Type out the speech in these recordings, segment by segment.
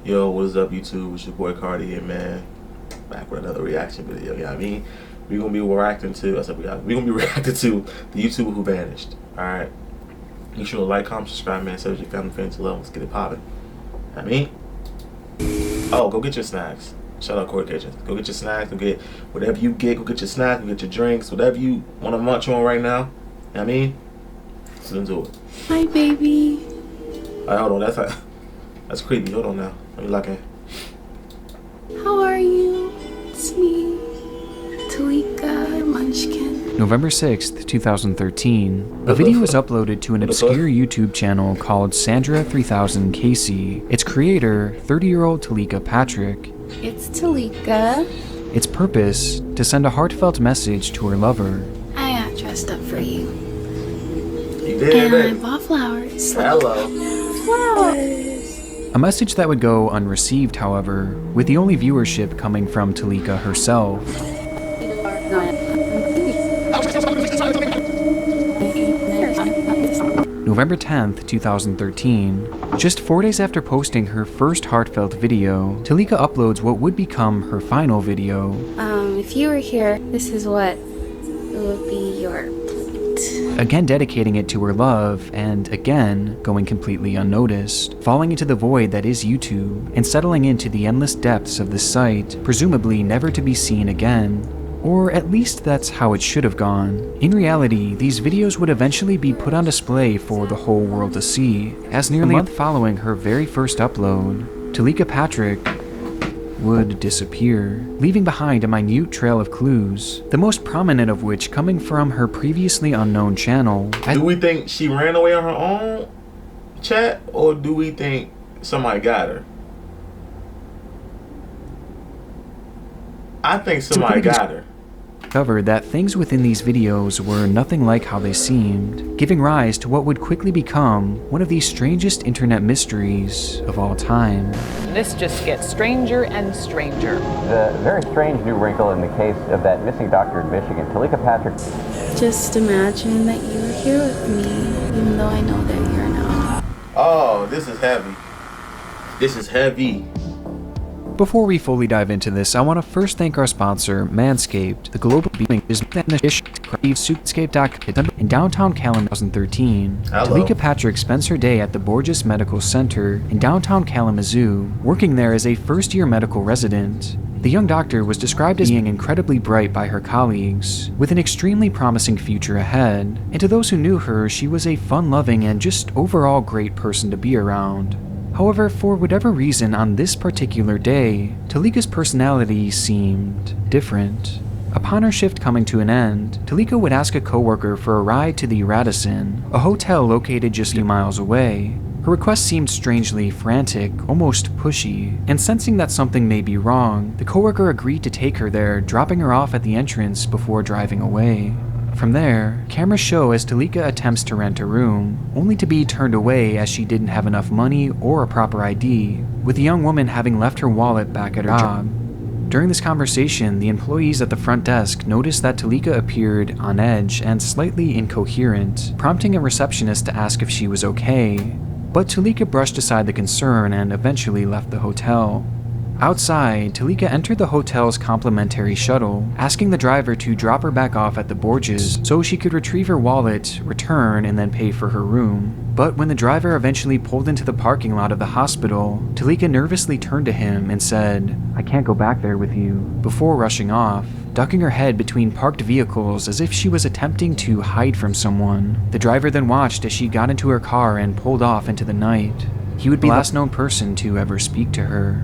Yo, what is up, YouTube? It's your boy Cardi here, man. Back with another reaction video. You know what I mean? We're gonna be reacting to. We're gonna be reacting to the YouTuber who vanished. All right. Make sure to like, comment, subscribe, man. Send your family, friends, love. Let's get it popping. You know what I mean? Oh, go get your snacks. Shout out Corey Kitchen. Go get your snacks. Go get whatever you get. Go get your snacks. Go get your drinks. Whatever you want to munch on right now. You know what I mean? Let's into it. Hi, baby. All right, hold on. That's creepy. Hold on now. Let me lock in. How are you? It's me, Teleka Munchkin. November 6th, 2013, a video was uploaded to an obscure YouTube channel called Sandra3000KC. Its creator, 30-year-old Teleka Patrick. It's Teleka. Its purpose, to send a heartfelt message to her lover. I got dressed up for you. You did, and baby. I bought flowers. Hello. Flowers. A message that would go unreceived, however, with the only viewership coming from Teleka herself. November 10th, 2013. Just 4 days after posting her first heartfelt video, Teleka uploads what would become her final video. If you were here, this is what would be your plate. Again dedicating it to her love, and again going completely unnoticed, falling into the void that is YouTube, and settling into the endless depths of the site, presumably never to be seen again. Or at least that's how it should have gone. In reality, these videos would eventually be put on display for the whole world to see, as nearly a month following her very first upload, Teleka Patrick would disappear, leaving behind a minute trail of clues, the most prominent of which coming from her previously unknown channel. Do we think she ran away on her own, chat, or do we think somebody got her? I think somebody got her. Discovered that things within these videos were nothing like how they seemed, giving rise to what would quickly become one of the strangest internet mysteries of all time. This just gets stranger and stranger. The very strange new wrinkle in the case of that missing doctor in Michigan, Teleka Patrick. Just imagine that you were here with me, even though I know that you're not. Oh, this is heavy. This is heavy. Before we fully dive into this, I want to first thank our sponsor, Manscaped, the global beaming business in downtown Kalamazoo 2013. Teleka Patrick spends her day at the Borges Medical Center in downtown Kalamazoo, working there as a first-year medical resident. The young doctor was described as being incredibly bright by her colleagues, with an extremely promising future ahead, and to those who knew her, she was a fun-loving and just overall great person to be around. However, for whatever reason on this particular day, Teleka's personality seemed different. Upon her shift coming to an end, Teleka would ask a coworker for a ride to the Radisson, a hotel located just a few miles away. Her request seemed strangely frantic, almost pushy, and sensing that something may be wrong, the coworker agreed to take her there, dropping her off at the entrance before driving away. From there, cameras show as Teleka attempts to rent a room, only to be turned away as she didn't have enough money or a proper ID, with the young woman having left her wallet back at her job. During this conversation, the employees at the front desk noticed that Teleka appeared on edge and slightly incoherent, prompting a receptionist to ask if she was okay, but Teleka brushed aside the concern and eventually left the hotel. Outside, Teleka entered the hotel's complimentary shuttle, asking the driver to drop her back off at the Borges so she could retrieve her wallet, return, and then pay for her room. But when the driver eventually pulled into the parking lot of the hospital, Teleka nervously turned to him and said, "I can't go back there with you," before rushing off, ducking her head between parked vehicles as if she was attempting to hide from someone. The driver then watched as she got into her car and pulled off into the night. He would be the last known person to ever speak to her.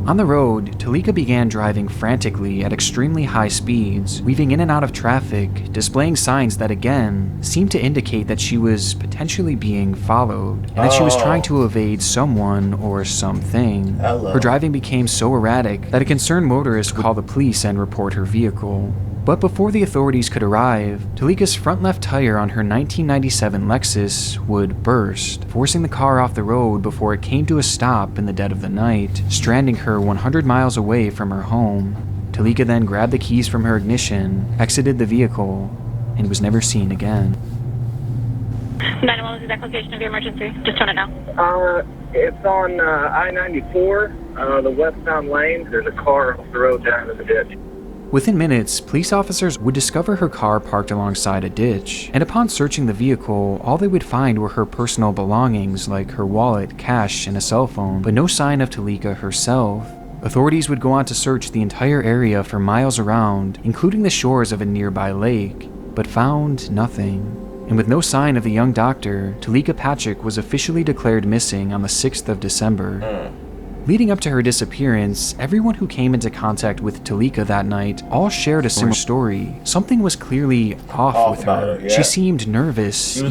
On the road, Teleka began driving frantically at extremely high speeds, weaving in and out of traffic, displaying signs that again seemed to indicate that she was potentially being followed, and that she was trying to evade someone or something. Her driving became so erratic that a concerned motorist would call the police and report her vehicle. But before the authorities could arrive, Teleka's front left tire on her 1997 Lexus would burst, forcing the car off the road before it came to a stop in the dead of the night, stranding her 100 miles away from her home. Teleka then grabbed the keys from her ignition, exited the vehicle, and was never seen again. 911, what is the exact location of your emergency? Just tone it now. It's on I-94, the westbound lane. There's a car off the road down in the ditch. Within minutes, police officers would discover her car parked alongside a ditch, and upon searching the vehicle, all they would find were her personal belongings like her wallet, cash, and a cell phone, but no sign of Teleka herself. Authorities would go on to search the entire area for miles around, including the shores of a nearby lake, but found nothing. And with no sign of the young doctor, Teleka Patrick was officially declared missing on the 6th of December. Leading up to her disappearance, everyone who came into contact with Teleka that night all shared a similar story. Something was clearly off with her. Yeah. She seemed nervous,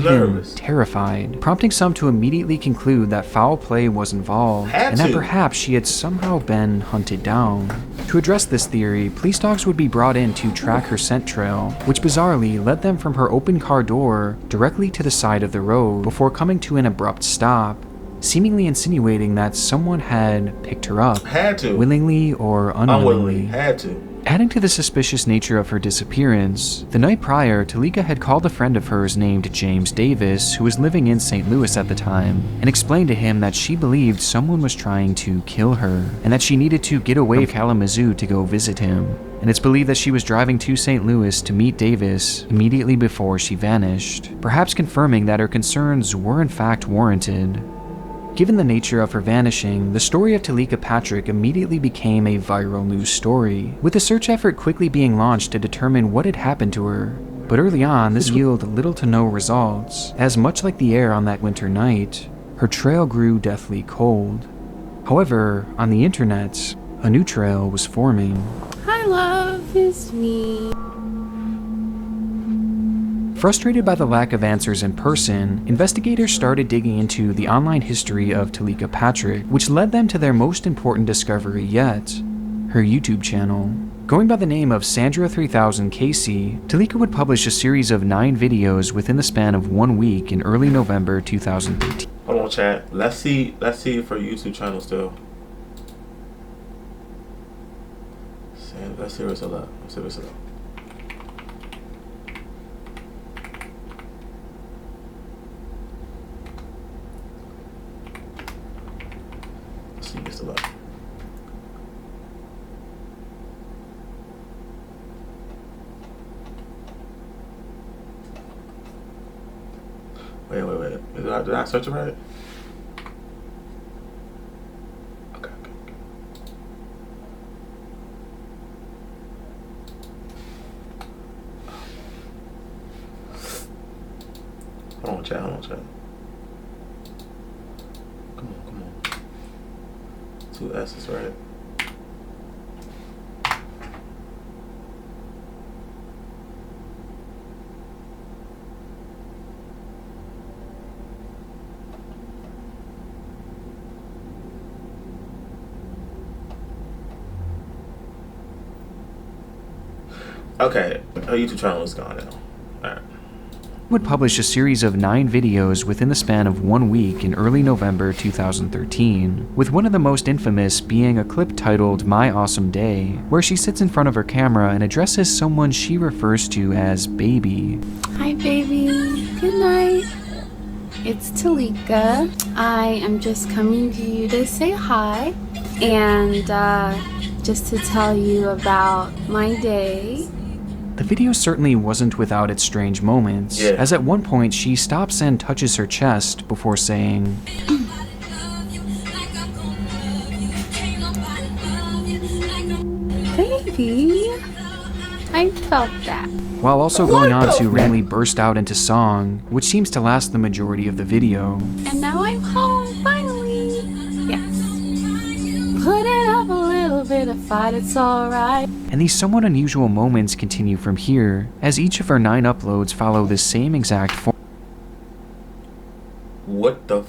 terrified, prompting some to immediately conclude that foul play was involved, and that perhaps she had somehow been hunted down. To address this theory, police dogs would be brought in to track her scent trail, which bizarrely led them from her open car door directly to the side of the road before coming to an abrupt stop, seemingly insinuating that someone had picked her up, willingly or unwillingly. Adding to the suspicious nature of her disappearance, the night prior, Teleka had called a friend of hers named James Davis, who was living in St. Louis at the time, and explained to him that she believed someone was trying to kill her, and that she needed to get away from Kalamazoo to go visit him. And it's believed that she was driving to St. Louis to meet Davis immediately before she vanished, perhaps confirming that her concerns were in fact warranted. Given the nature of her vanishing, the story of Teleka Patrick immediately became a viral news story, with a search effort quickly being launched to determine what had happened to her. But early on, this yielded little to no results, as much like the air on that winter night, her trail grew deathly cold. However, on the internet, a new trail was forming. Hi love, it's me. Frustrated by the lack of answers in person, investigators started digging into the online history of Teleka Patrick, which led them to their most important discovery yet, her YouTube channel. Going by the name of Sandra3000KC, Teleka would publish a series of 9 videos within the span of 1 week in early November 2013. Hold on, chat. Let's see if her YouTube channel still. Let's see what's up. It's still up. Wait. Did I search it right? Okay. Hold on, chat. Come on. 2 S's, right? Okay, her YouTube channel is gone now. Alright. Would publish a series of 9 videos within the span of 1 week in early November 2013, with one of the most infamous being a clip titled My Awesome Day, where she sits in front of her camera and addresses someone she refers to as Baby. Hi baby, good night. It's Teleka. I am just coming to you to say hi and just to tell you about my day. The video certainly wasn't without its strange moments, as at one point she stops and touches her chest before saying, Baby, I felt that. While also going on to randomly burst out into song, which seems to last the majority of the video. And now I'm home, finally. Yes. Putting up a little bit of fight, it's alright. And these somewhat unusual moments continue from here, as each of our 9 uploads follow the same exact What the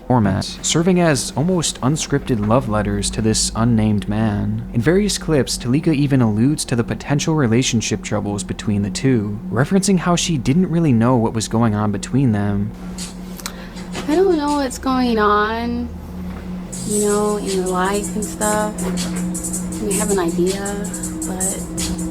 format, serving as almost unscripted love letters to this unnamed man. In various clips, Teleka even alludes to the potential relationship troubles between the two, referencing how she didn't really know what was going on between them. I don't know what's going on, you know, in your life and stuff. We have an idea, but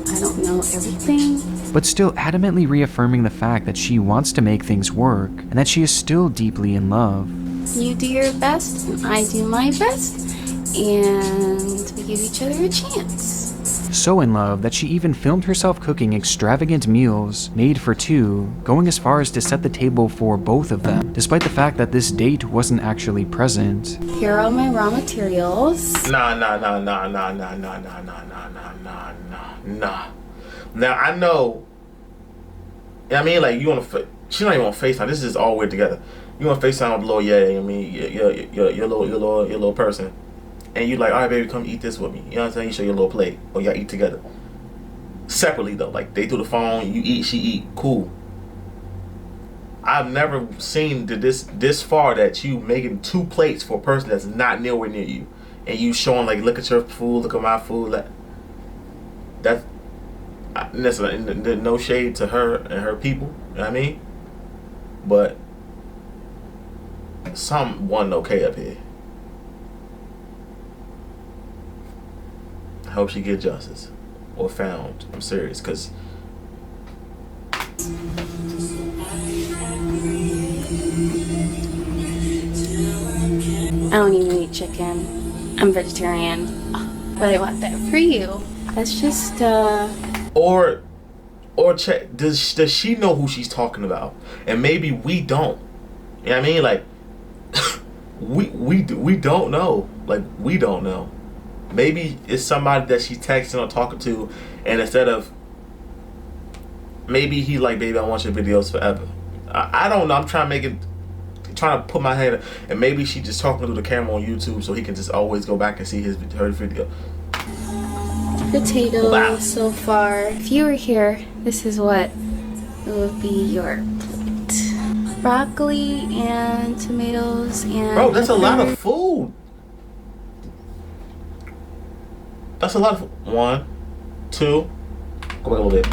I don't know everything. but still adamantly reaffirming the fact that she wants to make things work and that she is still deeply in love. You do your best, I do my best, and we give each other a chance. So in love that she even filmed herself cooking extravagant meals made for two, going as far as to set the table for both of them, despite the fact that this date wasn't actually present. Here are all my raw materials. Nah. Now I know. I mean, like you on she's not even on FaceTime. This is all weird together. You on FaceTime with little I mean, your little person, and you like, all right, baby, come eat this with me. You know what I'm saying? You show your little plate, or y'all eat together. Separately though, like they do the phone, you eat, she eat, cool. I've never seen this far that you making two plates for a person that's not nowhere near you, and you showing like, look at your food, look at my food. Like, that's no shade to her and her people. You know what I mean? But something wasn't okay up here. I hope she get justice or found. I'm serious, cause I don't even eat chicken. I'm vegetarian. But I want that for you. That's just Or check, does she know who she's talking about? And maybe we don't. You know what I mean? Like we don't know. Like we don't know. Maybe it's somebody that she's texting or talking to, and instead of, maybe he like, baby, I want your videos forever. I don't know. I'm trying to put my head, and maybe she just talking to the camera on YouTube so he can just always go back and see her video. potatoes Wow. so far. If you were here, this is what it would be your plate. Broccoli and tomatoes and Bro, that's a lot of food. That's a lot of food. 1, 2. Go back a little bit.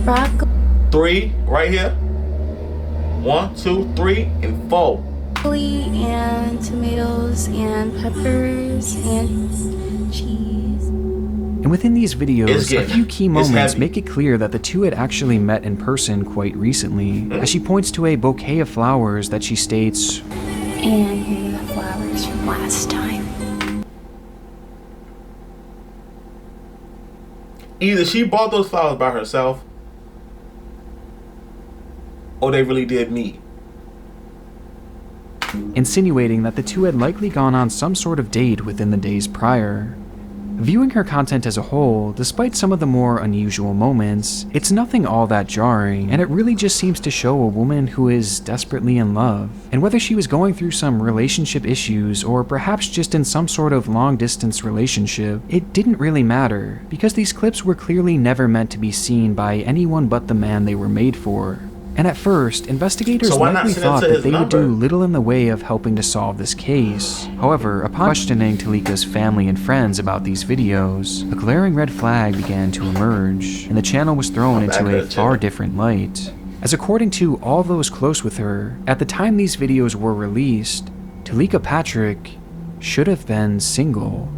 Broccoli 3 right here. 1, 2, 3, and 4. and tomatoes and peppers and cheese. And within these videos, a few key moments make it clear that the two had actually met in person quite recently, as she points to a bouquet of flowers that she states, And here are the flowers from last time. Either she bought those flowers by herself, or they really did meet. insinuating that the two had likely gone on some sort of date within the days prior. Viewing her content as a whole, despite some of the more unusual moments, it's nothing all that jarring, and it really just seems to show a woman who is desperately in love. And whether she was going through some relationship issues or perhaps just in some sort of long-distance relationship, it didn't really matter, because these clips were clearly never meant to be seen by anyone but the man they were made for. And at first, investigators likely thought that they would do little in the way of helping to solve this case. However, upon questioning Teleka's family and friends about these videos, a glaring red flag began to emerge, and the channel was thrown into a far different light. As according to all those close with her, at the time these videos were released, Teleka Patrick should have been single.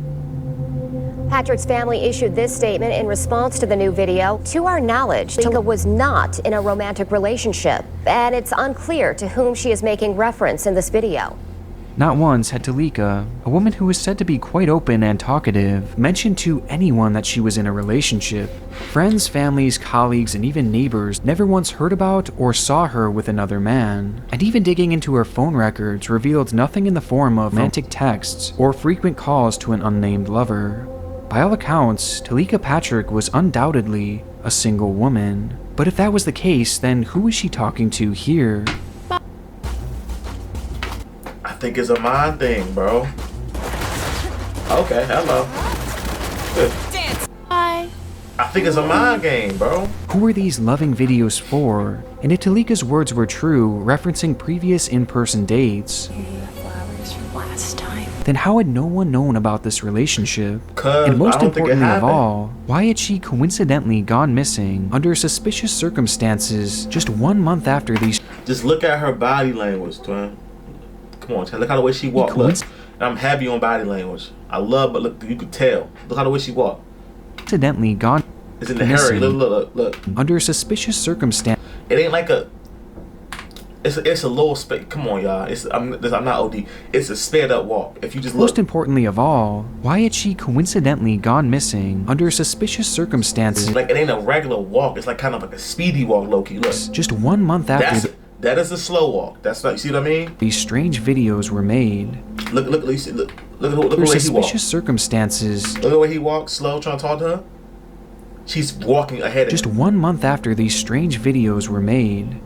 Patrick's family issued this statement in response to the new video. To our knowledge, Teleka was not in a romantic relationship, and it's unclear to whom she is making reference in this video. Not once had Teleka, a woman who was said to be quite open and talkative, mentioned to anyone that she was in a relationship. Friends, families, colleagues, and even neighbors never once heard about or saw her with another man. And even digging into her phone records revealed nothing in the form of romantic texts or frequent calls to an unnamed lover. By all accounts, Teleka Patrick was undoubtedly a single woman. But if that was the case, then who was she talking to here? I think it's a mind thing, bro. Okay, hello. Good. Hi. I think it's a mind game, bro. Who were these loving videos for? And if Teleka's words were true, referencing previous in-person dates, Here are the flowers from last time. then how had no one known about this relationship? 'Cause And most I don't think it importantly of happened. all, why had she coincidentally gone missing under suspicious circumstances just 1 month after these? Just look at her body language, twin. Come on, look how the way she walked. Look, I'm heavy on body language. I love, but look, you could tell. Look how the way she walked. Coincidentally gone. It's in the hurry. Look. Under suspicious circumstances. It ain't like a. It's a low space. Come on, y'all. I'm not OD. It's a sped up walk. If you just look. Most importantly of all, why had she coincidentally gone missing under suspicious circumstances? Like it ain't a regular walk. It's like kind of like a speedy walk, low key. Look. Just 1 month after. That is a slow walk. That's not. You see what I mean? These strange videos were made. Look at the way he walks. Suspicious circumstances. Look at the way he walks, slow, trying to talk to her. She's walking ahead of Just him. 1 month after these strange videos were made.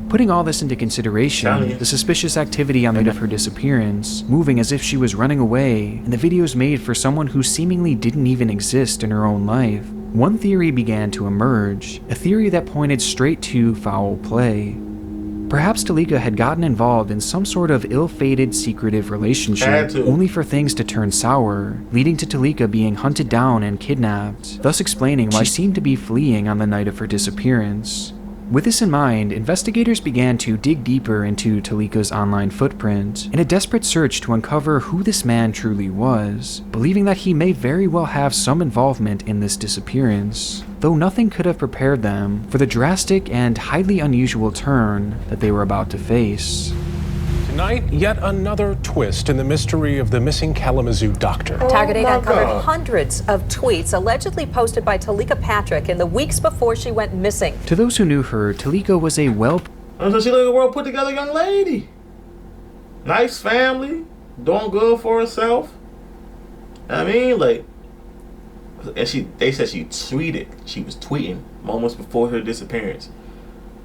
Putting all this into consideration, the suspicious activity on the night of her disappearance, moving as if she was running away, and the videos made for someone who seemingly didn't even exist in her own life, one theory began to emerge, a theory that pointed straight to foul play. Perhaps Teleka had gotten involved in some sort of ill-fated secretive relationship, only for things to turn sour, leading to Teleka being hunted down and kidnapped, thus explaining why she seemed to be fleeing on the night of her disappearance. With this in mind, investigators began to dig deeper into Teleka's online footprint in a desperate search to uncover who this man truly was, believing that he may very well have some involvement in this disappearance, though nothing could have prepared them for the drastic and highly unusual turn that they were about to face. Tonight, yet another twist in the mystery of the missing Kalamazoo doctor. Target 8 uncovered hundreds of tweets allegedly posted by Teleka Patrick in the weeks before she went missing. To those who knew her, Teleka was a So she like a well put together young lady. Nice family, doing good for herself. I mean, like, and they said she was tweeting moments before her disappearance.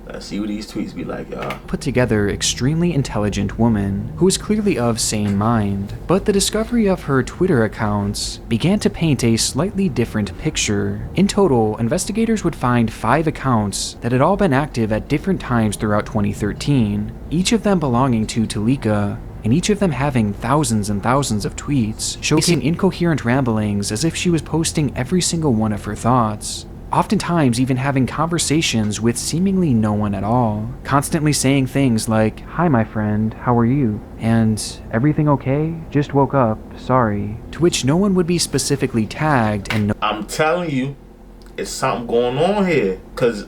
Let's see what these tweets be like, y'all. Put together, extremely intelligent woman who was clearly of sane mind, but the discovery of her Twitter accounts began to paint a slightly different picture. In total, investigators would find 5 accounts that had all been active at different times throughout 2013, each of them belonging to Teleka, and each of them having thousands and thousands of tweets, showcasing incoherent ramblings as if she was posting every single one of her thoughts. Oftentimes even having conversations with seemingly no one at all, constantly saying things like, "Hi my friend, how are you?" and "Everything okay? Just woke up, sorry," to which no one would be specifically tagged and I'm telling you, it's something going on here, cause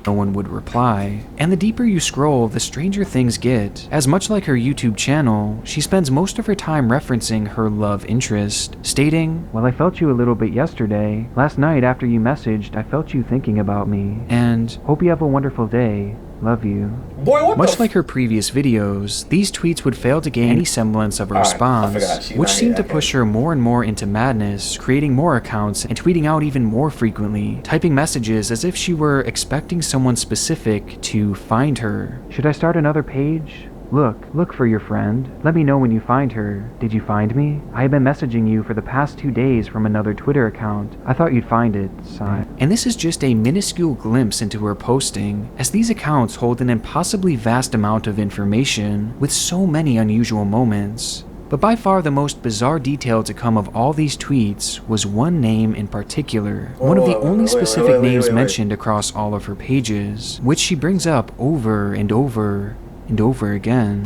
no one would reply. And the deeper you scroll, the stranger things get, as much like her YouTube channel, she spends most of her time referencing her love interest, stating, "Well, I felt you a little bit yesterday. Last night after you messaged, I felt you thinking about me. And hope you have a wonderful day. Love you." Boy, much like her previous videos, these tweets would fail to gain any semblance of a response, which seemed to push her more and more into madness, creating more accounts and tweeting out even more frequently, typing messages as if she were expecting someone specific to find her. "Should I start another page? Look for your friend. Let me know when you find her. Did you find me? I have been messaging you for the past 2 days from another Twitter account. I thought you'd find it, sigh." And this is just a minuscule glimpse into her posting, as these accounts hold an impossibly vast amount of information with so many unusual moments. But by far the most bizarre detail to come of all these tweets was one name in particular, one of the only specific names mentioned across all of her pages, which she brings up over and over and over again.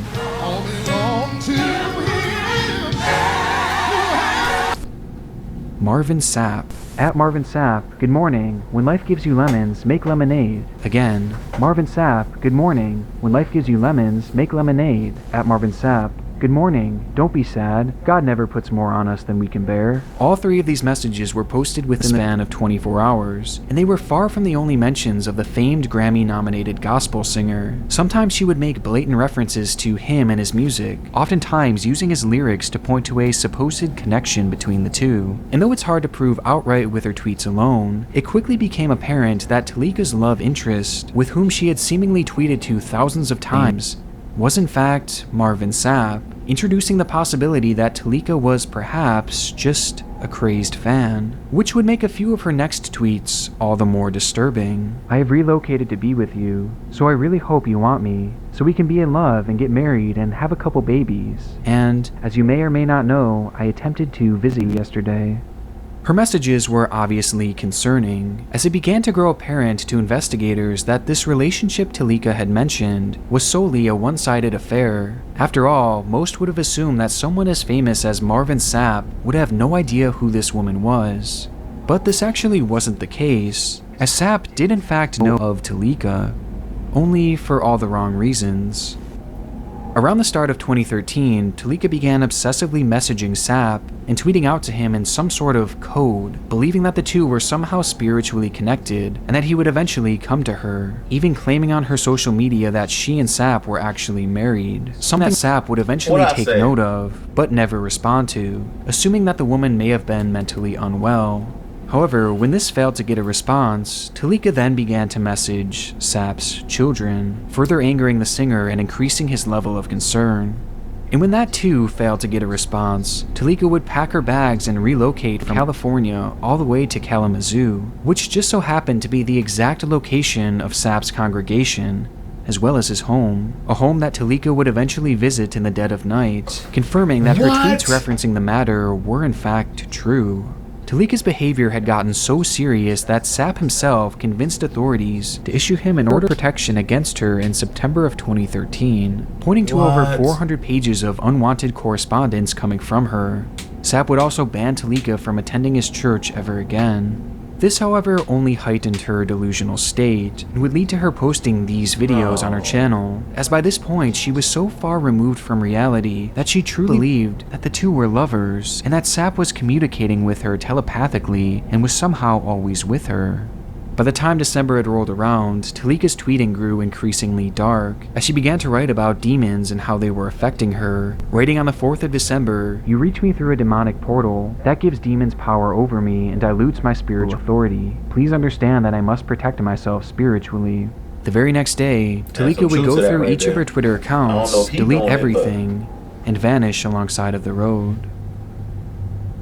Marvin Sapp. At Marvin Sapp, good morning. When life gives you lemons, make lemonade. Again, Marvin Sapp, good morning. When life gives you lemons, make lemonade. At Marvin Sapp, good morning. Don't be sad. God never puts more on us than we can bear. All 3 of these messages were posted within the span of 24 hours, and they were far from the only mentions of the famed Grammy-nominated gospel singer. Sometimes she would make blatant references to him and his music, oftentimes using his lyrics to point to a supposed connection between the two. And though it's hard to prove outright with her tweets alone, it quickly became apparent that Teleka's love interest, with whom she had seemingly tweeted to thousands of times, was in fact Marvin Sapp, introducing the possibility that Teleka was perhaps just a crazed fan, which would make a few of her next tweets all the more disturbing. "I have relocated to be with you, so I really hope you want me, so we can be in love and get married and have a couple babies. And, as you may or may not know, I attempted to visit you yesterday." Her messages were obviously concerning, as it began to grow apparent to investigators that this relationship Teleka had mentioned was solely a one-sided affair. After all, most would have assumed that someone as famous as Marvin Sapp would have no idea who this woman was. But this actually wasn't the case, as Sapp did in fact know of Teleka, only for all the wrong reasons. Around the start of 2013, Teleka began obsessively messaging Sapp and tweeting out to him in some sort of code, believing that the two were somehow spiritually connected and that he would eventually come to her, even claiming on her social media that she and Sapp were actually married, something that Sapp would eventually take note of, but never respond to, assuming that the woman may have been mentally unwell. However, when this failed to get a response, Teleka then began to message Sapp's children, further angering the singer and increasing his level of concern. And when that too failed to get a response, Teleka would pack her bags and relocate from California all the way to Kalamazoo, which just so happened to be the exact location of Sapp's congregation, as well as his home, a home that Teleka would eventually visit in the dead of night, confirming that her tweets referencing the matter were in fact true. Teleka's behavior had gotten so serious that Sapp himself convinced authorities to issue him an order of protection against her in September of 2013, pointing to over 400 pages of unwanted correspondence coming from her. Sapp would also ban Teleka from attending his church ever again. This, however, only heightened her delusional state and would lead to her posting these videos on her channel, as by this point she was so far removed from reality that she truly believed that the two were lovers and that Sapp was communicating with her telepathically and was somehow always with her. By the time December had rolled around, Teleka's tweeting grew increasingly dark, as she began to write about demons and how they were affecting her, writing on the 4th of December, "You reach me through a demonic portal. That gives demons power over me and dilutes my spiritual authority. Please understand that I must protect myself spiritually." The very next day, Teleka would go through each of her Twitter accounts, delete everything, and vanish alongside of the road.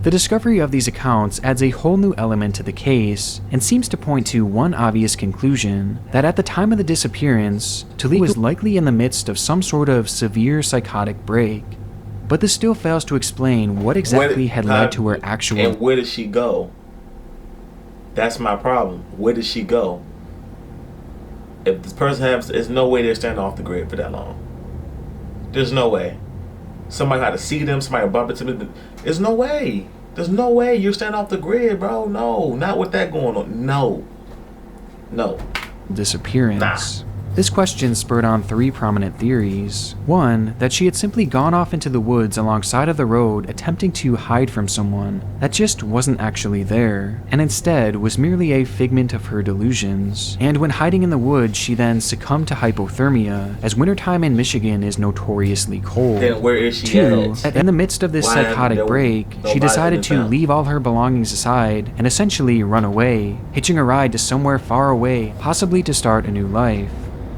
The discovery of these accounts adds a whole new element to the case, and seems to point to one obvious conclusion, that at the time of the disappearance, Teleka was likely in the midst of some sort of severe psychotic break. But this still fails to explain what exactly had led to her actual... And where did she go? That's my problem. Where did she go? If this person has... There's no way they're standing off the grid for that long. There's no way. Somebody had to see them, somebody bump into them. There's no way. There's no way you're standing off the grid, bro. No, not with that going on. No. Disappearance. This question spurred on 3 prominent theories. One, that she had simply gone off into the woods alongside of the road attempting to hide from someone that just wasn't actually there, and instead was merely a figment of her delusions. And when hiding in the woods, she then succumbed to hypothermia, as wintertime in Michigan is notoriously cold. Then where is she 2, at? in the midst of this psychotic break, she decided to leave all her belongings aside and essentially run away, hitching a ride to somewhere far away, possibly to start a new life.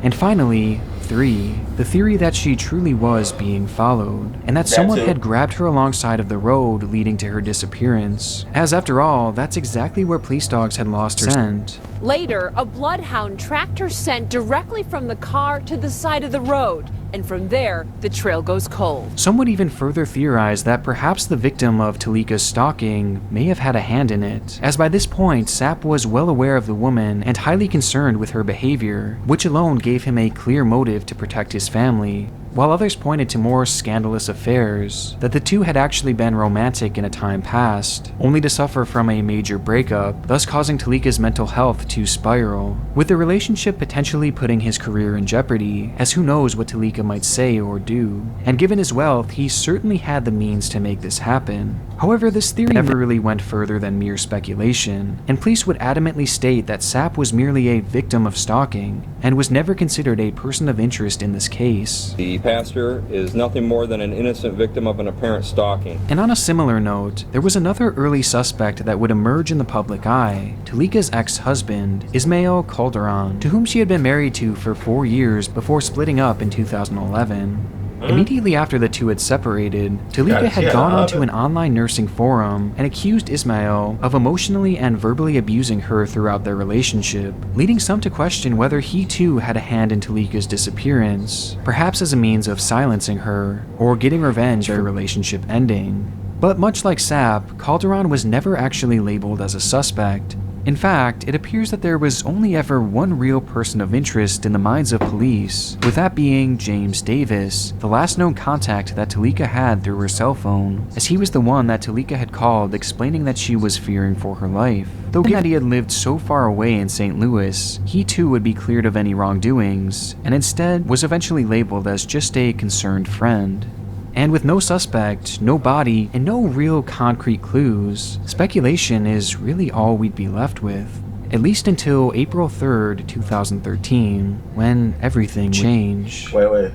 And finally, 3, the theory that she truly was being followed, and that someone had grabbed her alongside of the road leading to her disappearance, as after all, that's exactly where police dogs had lost her scent. Later, a bloodhound tracked her scent directly from the car to the side of the road, and from there, the trail goes cold. Some would even further theorize that perhaps the victim of Teleka's stalking may have had a hand in it, as by this point, Sapp was well aware of the woman and highly concerned with her behavior, which alone gave him a clear motive to protect his family, while others pointed to more scandalous affairs, that the two had actually been romantic in a time past, only to suffer from a major breakup, thus causing Teleka's mental health to spiral, with the relationship potentially putting his career in jeopardy, as who knows what Teleka might say or do, and given his wealth, he certainly had the means to make this happen. However, this theory never really went further than mere speculation, and police would adamantly state that Sapp was merely a victim of stalking, and was never considered a person of interest in this case. The pastor is nothing more than an innocent victim of an apparent stalking. And on a similar note, there was another early suspect that would emerge in the public eye, Teleka's ex-husband, Ismael Calderon, to whom she had been married to for 4 years before splitting up in 2011. Immediately after the two had separated, Teleka had gone onto an online nursing forum and accused Ismael of emotionally and verbally abusing her throughout their relationship, leading some to question whether he too had a hand in Teleka's disappearance, perhaps as a means of silencing her, or getting revenge for the relationship ending. But much like Sapp, Calderon was never actually labeled as a suspect, In fact, it appears that there was only ever one real person of interest in the minds of police, with that being James Davis, the last known contact that Teleka had through her cell phone, as he was the one that Teleka had called explaining that she was fearing for her life. Though given that he had lived so far away in St. Louis, he too would be cleared of any wrongdoings, and instead was eventually labeled as just a concerned friend. And with no suspect, no body, and no real concrete clues, speculation is really all we'd be left with. At least until April 3rd, 2013, when everything changed. Wait.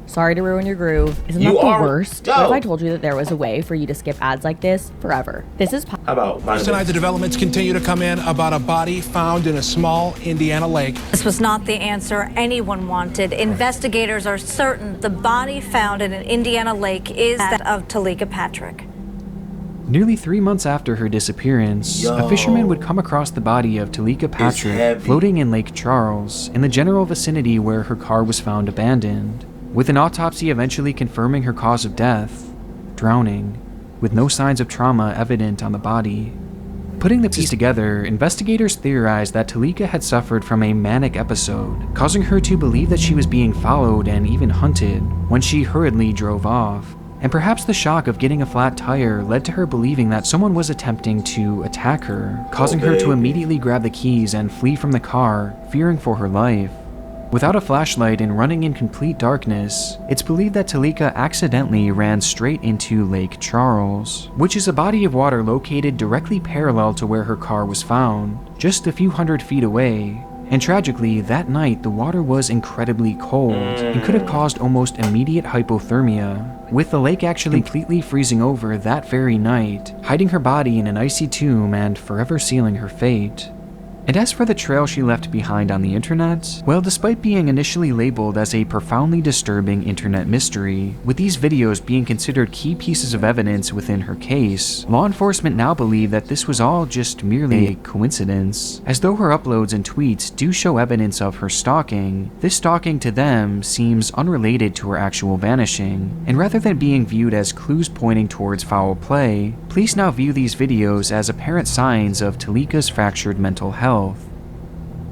Sorry to ruin your groove. Isn't that the worst? What if I told you that there was a way for you to skip ads like this forever? This is... How about tonight, the developments continue to come in about a body found in a small Indiana lake. This was not the answer anyone wanted. Investigators are certain the body found in an Indiana lake is that of Teleka Patrick. Nearly 3 months after her disappearance, a fisherman would come across the body of Teleka Patrick floating in Lake Charles, in the general vicinity where her car was found abandoned, with an autopsy eventually confirming her cause of death, drowning, with no signs of trauma evident on the body. Putting the pieces together, investigators theorized that Teleka had suffered from a manic episode, causing her to believe that she was being followed and even hunted when she hurriedly drove off. And perhaps the shock of getting a flat tire led to her believing that someone was attempting to attack her, causing her to immediately grab the keys and flee from the car, fearing for her life. Without a flashlight and running in complete darkness, it's believed that Teleka accidentally ran straight into Lake Charles, which is a body of water located directly parallel to where her car was found, just a few hundred feet away. And tragically, that night the water was incredibly cold and could have caused almost immediate hypothermia, with the lake actually completely freezing over that very night, hiding her body in an icy tomb and forever sealing her fate. And as for the trail she left behind on the internet, well, despite being initially labeled as a profoundly disturbing internet mystery, with these videos being considered key pieces of evidence within her case, law enforcement now believe that this was all just merely a coincidence. As though her uploads and tweets do show evidence of her stalking, this stalking to them seems unrelated to her actual vanishing, and rather than being viewed as clues pointing towards foul play, police now view these videos as apparent signs of Teleka's fractured mental health.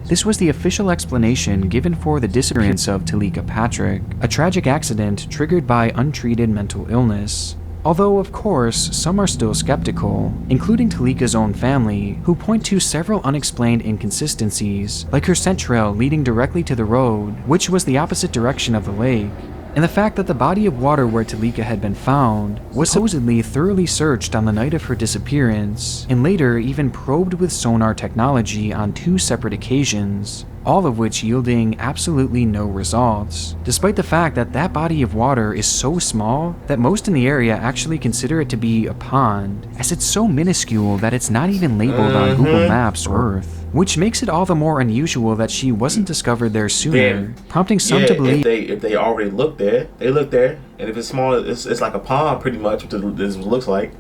This was the official explanation given for the disappearance of Teleka Patrick, a tragic accident triggered by untreated mental illness. Although, of course, some are still skeptical, including Teleka's own family, who point to several unexplained inconsistencies, like her scent trail leading directly to the road, which was the opposite direction of the lake, and the fact that the body of water where Teleka had been found was supposedly thoroughly searched on the night of her disappearance, and later even probed with sonar technology on 2 separate occasions, all of which yielding absolutely no results, despite the fact that that body of water is so small that most in the area actually consider it to be a pond, as it's so minuscule that it's not even labeled on Google Maps or Earth. Which makes it all the more unusual that she wasn't discovered there sooner, prompting some to believe if they already looked there, and if it's small, it's like a pond pretty much, what this looks like.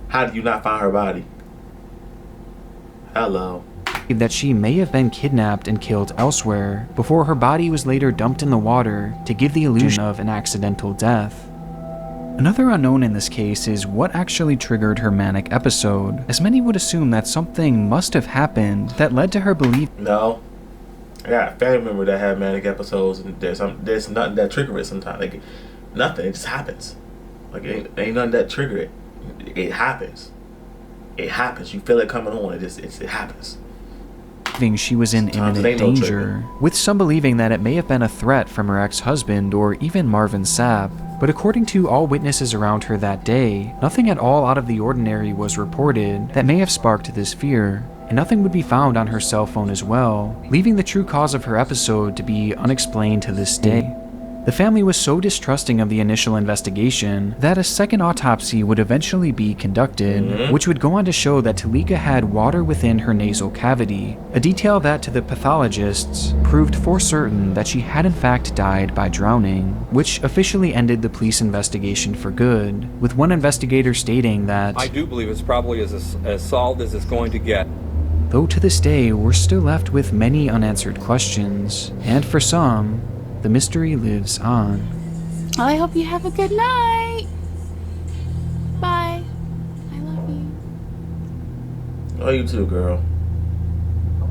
How do you not find her body? Hello. That she may have been kidnapped and killed elsewhere, before her body was later dumped in the water to give the illusion of an accidental death. Another unknown in this case is what actually triggered her manic episode, as many would assume that something must have happened that led to her belief. No. I got a family member that had manic episodes, and there's nothing that trigger it sometimes. Like, nothing, it just happens. Like, ain't nothing that trigger it. It happens. It happens. You feel it coming on. It happens. She was in imminent danger, with some believing that it may have been a threat from her ex-husband or even Marvin Sapp. But according to all witnesses around her that day, nothing at all out of the ordinary was reported that may have sparked this fear, and nothing would be found on her cell phone as well, leaving the true cause of her episode to be unexplained to this day. The family was so distrusting of the initial investigation that a second autopsy would eventually be conducted, which would go on to show that Teleka had water within her nasal cavity, a detail that to the pathologists proved for certain that she had in fact died by drowning, which officially ended the police investigation for good, with one investigator stating that, "I do believe it's probably as solved as it's going to get." Though to this day, we're still left with many unanswered questions, and for some, the mystery lives on. Well, I hope you have a good night. Bye. I love you. Oh, you too, girl.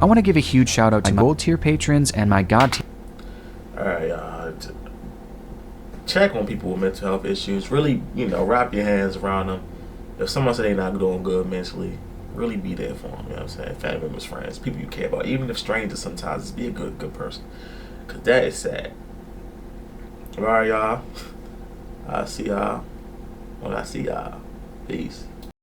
I want to give a huge shout out to my gold tier patrons and my god tier. Alright, y'all. Check on people with mental health issues. Really, wrap your hands around them. If someone says they're not doing good mentally, really be there for them. You know what I'm saying? Family members, friends, people you care about. Even if strangers, sometimes just be a good person. Because that is sad. Alright, y'all. I'll see y'all when I see y'all. Peace.